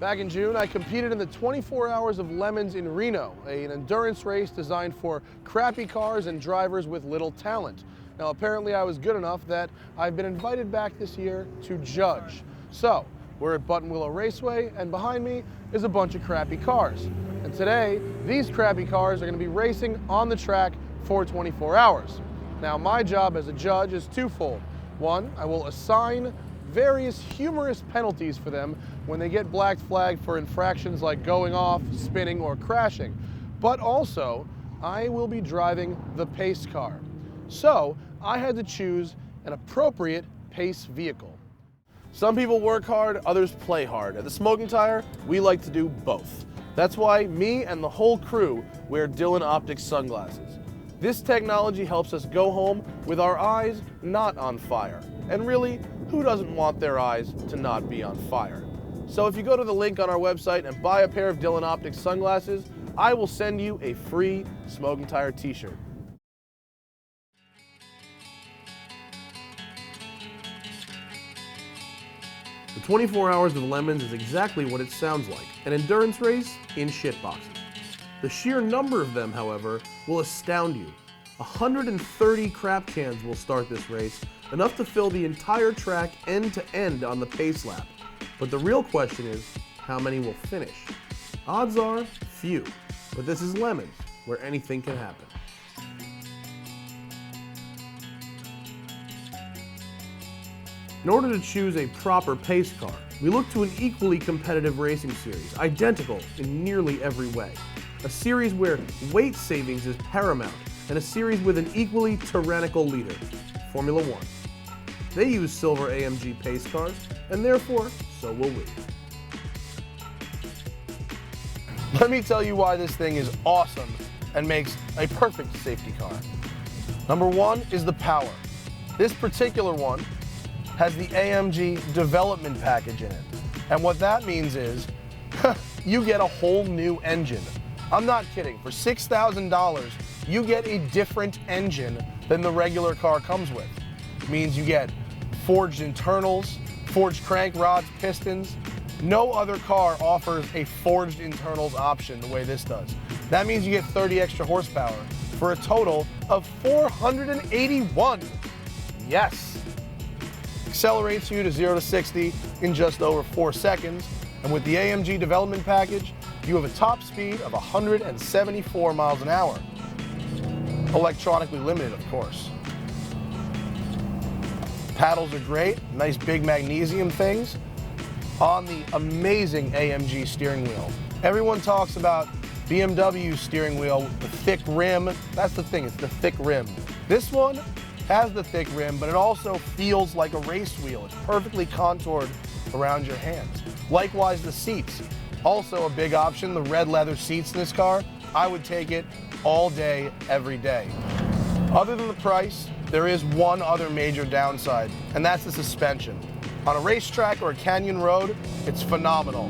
Back in June, I competed in the 24 Hours of Lemons in Reno, an endurance race designed for crappy cars and drivers with little talent. Now, apparently I was good enough that I've been invited back this year to judge. So, we're at Buttonwillow Raceway, and behind me is a bunch of crappy cars. And today, these crappy cars are going to be racing on the track for 24 hours. Now, my job as a judge is twofold. One, I will assign various humorous penalties for them when they get black flagged for infractions like going off, spinning, or crashing. But also, I will be driving the pace car. So, I had to choose an appropriate pace vehicle. Some people work hard, others play hard. At The Smoking Tire, we like to do both. That's why me and the whole crew wear Dylan Optics sunglasses. This technology helps us go home with our eyes not on fire. And really, who doesn't want their eyes to not be on fire? So if you go to the link on our website and buy a pair of Dylan Optics sunglasses, I will send you a free Smoking Tire t-shirt. The 24 Hours of Lemons is exactly what it sounds like, an endurance race in shitboxes. The sheer number of them, however, will astound you. 130 crap cans will start this race, enough to fill the entire track end to end on the pace lap. But the real question is, how many will finish? Odds are, few. But this is Lemons, where anything can happen. In order to choose a proper pace car, we look to an equally competitive racing series, identical in nearly every way. A series where weight savings is paramount, and a series with an equally tyrannical leader, Formula One. They use silver AMG pace cars, and therefore, so will we. Let me tell you why this thing is awesome and makes a perfect safety car. Number one is the power. This particular one has the AMG development package in it. And what that means is, you get a whole new engine. I'm not kidding. For $6,000, you get a different engine than the regular car comes with. It means you get forged internals, forged crank rods, pistons. No other car offers a forged internals option the way this does. That means you get 30 extra horsepower for a total of 481. Yes. Accelerates you to 0 to 60 in just over 4 seconds. And with the AMG development package, you have a top speed of 174 miles an hour. Electronically limited, of course. Paddles are great, nice big magnesium things on the amazing AMG steering wheel. Everyone talks about BMW steering wheel with the thick rim. That's the thing, it's the thick rim. This one has the thick rim, but it also feels like a race wheel. It's perfectly contoured around your hands. Likewise, the seats. Also a big option, the red leather seats in this car. I would take it all day, every day. Other than the price, there is one other major downside, and that's the suspension. On a racetrack or a canyon road, it's phenomenal.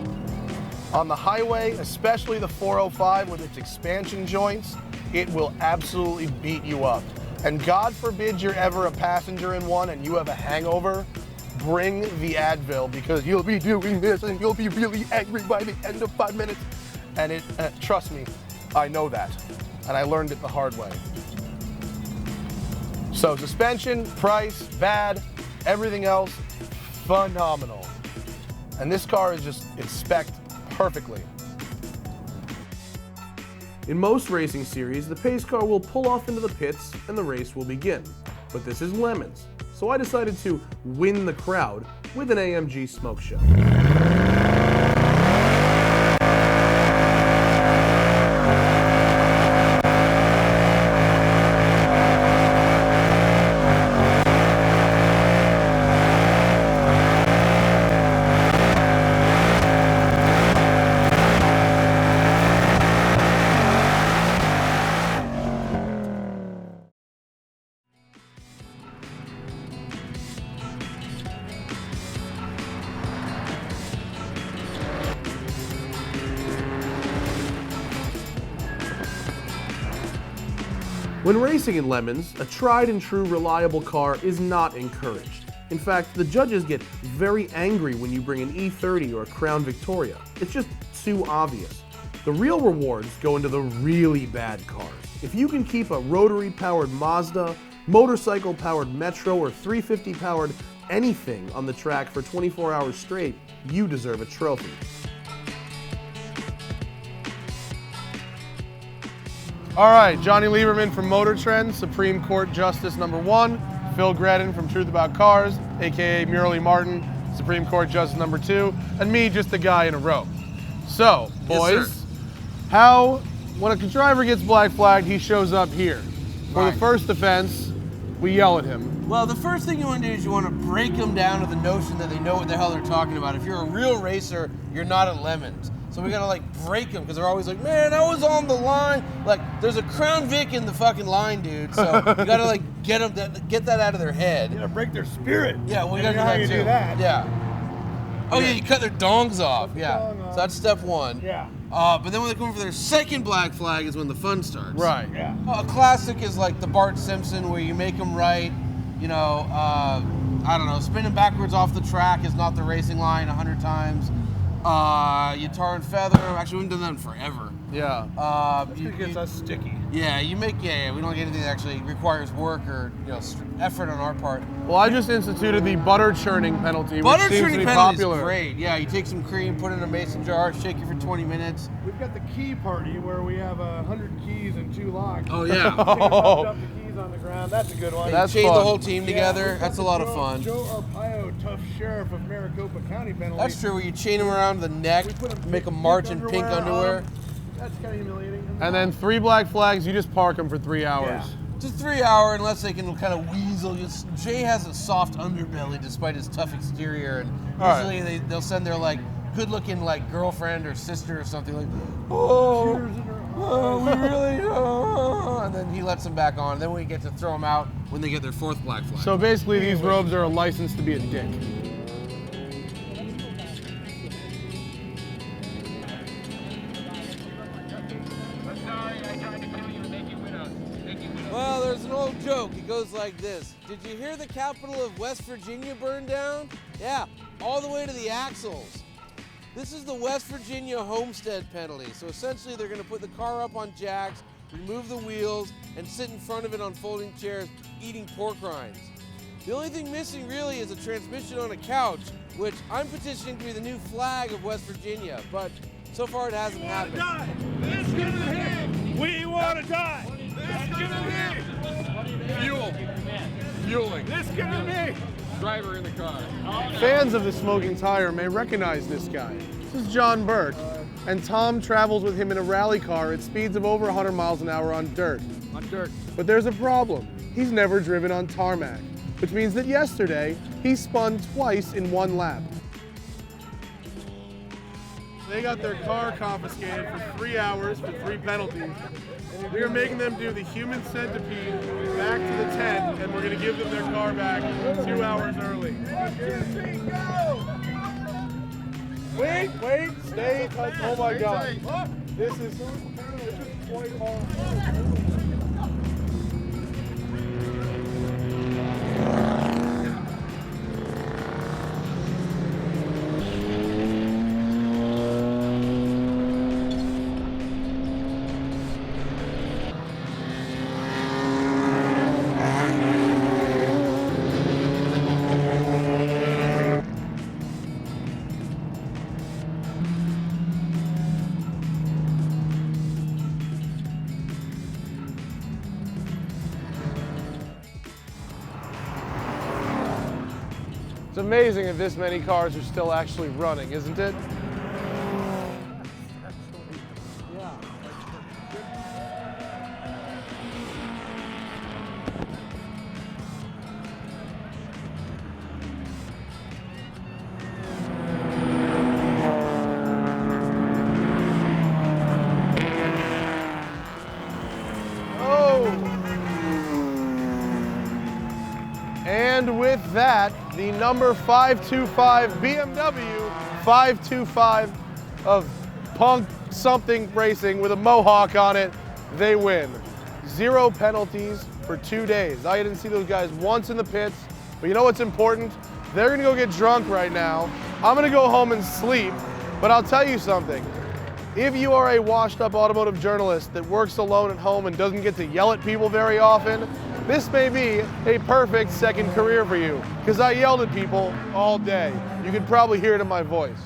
On the highway, especially the 405 with its expansion joints, it will absolutely beat you up. And God forbid you're ever a passenger in one and you have a hangover, bring the Advil, because you'll be doing this and you'll be really angry by the end of 5 minutes. And trust me, I know that. And I learned it the hard way. So suspension, price, bad, everything else, phenomenal. And this car is just, it's spec'd perfectly. In most racing series, the pace car will pull off into the pits and the race will begin. But this is Lemons, so I decided to win the crowd with an AMG smoke show. When racing in Lemons, a tried and true reliable car is not encouraged. In fact, the judges get very angry when you bring an E30 or a Crown Victoria. It's just too obvious. The real rewards go into the really bad cars. If you can keep a rotary-powered Mazda, motorcycle-powered Metro, or 350-powered anything on the track for 24 hours straight, you deserve a trophy. All right, Johnny Lieberman from Motor Trend, Supreme Court Justice #1. Phil Gredden from Truth About Cars, AKA Murley Martin, Supreme Court Justice #2, and me, just the guy in a robe. So, boys, when a driver gets black flagged, he shows up here. For the first offense, we yell at him. Well, the first thing you want to do is you want to break them down to the notion that they know what the hell they're talking about. If you're a real racer, you're not at lemons. So we gotta like break them because they're always like, man, I was on the line. Like, there's a Crown Vic in the fucking line, dude. So you gotta like get that out of their head. You gotta break their spirit. Yeah, well, you gotta know how you do that. Yeah. Oh yeah, you cut their dongs off. Yeah. So that's step one. Yeah. But then when they come in for their second black flag is when the fun starts. Right. Yeah. A classic is like the Bart Simpson where you make them right. You know, I don't know, spinning backwards off the track is not the racing line 100 times. You tar and feather. Actually, we haven't done that in forever. Yeah. It gets us sticky. Yeah, we don't get anything that actually requires work or effort on our part. Well, I just instituted the butter churning penalty, Butter which seems churning to be penalty popular. is great. Yeah, you take some cream, put it in a mason jar, shake it for 20 minutes. We've got the key party where we have 100 keys and 2 locks. Oh yeah. Up the keys on the ground. That's a good one. That's chain fun. the whole team together. we've got That's a the lot of fun. Joe Arpaio, tough sheriff of Maricopa County penalty. That's true. Where you chain them around the neck, We put 'em make them march in pink underwear. That's kind of humiliating. And then 3 black flags, you just park them for 3 hours. Yeah. Just 3 hour, unless they can kind of weasel. Jay has a soft underbelly despite his tough exterior, and usually they'll send their like good-looking like girlfriend or sister or something like, oh, we really, and then he lets them back on. Then we get to throw them out when they get their 4th black flag. So basically, these robes are a license to be a dick. Well, there's an old joke. It goes like this. Did you hear the capital of West Virginia burned down? Yeah, all the way to the axles. This is the West Virginia homestead penalty. So essentially they're gonna put the car up on jacks, remove the wheels, and sit in front of it on folding chairs eating pork rinds. The only thing missing really is a transmission on a couch, which I'm petitioning to be the new flag of West Virginia, but so far it hasn't happened. We want to die. Fueling. This gonna be. Driver in the car. Fans of the Smoking Tire may recognize this guy. This is John Burke, and Tom travels with him in a rally car at speeds of over 100 miles an hour on dirt. But there's a problem. He's never driven on tarmac, which means that yesterday he spun twice in 1 lap. They got their car confiscated for 3 hours for 3 penalties. We are making them do the human centipede back to the tent, and we're going to give them their car back 2 hours early. Wait, stay. Oh my God. This is quite hard. It's amazing that this many cars are still actually running, isn't it? And with that, the number 525 BMW 525 of Punk something racing with a mohawk on it, they win. 0 penalties for 2 days. I didn't see those guys once in the pits But you know what's important? They're gonna go get drunk right now. I'm gonna go home and sleep, but I'll tell you something. If you are a washed up automotive journalist that works alone at home and doesn't get to yell at people very often, this may be a perfect second career for you, because I yelled at people all day. You can probably hear it in my voice.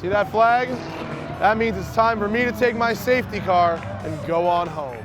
See that flag? That means it's time for me to take my safety car and go on home.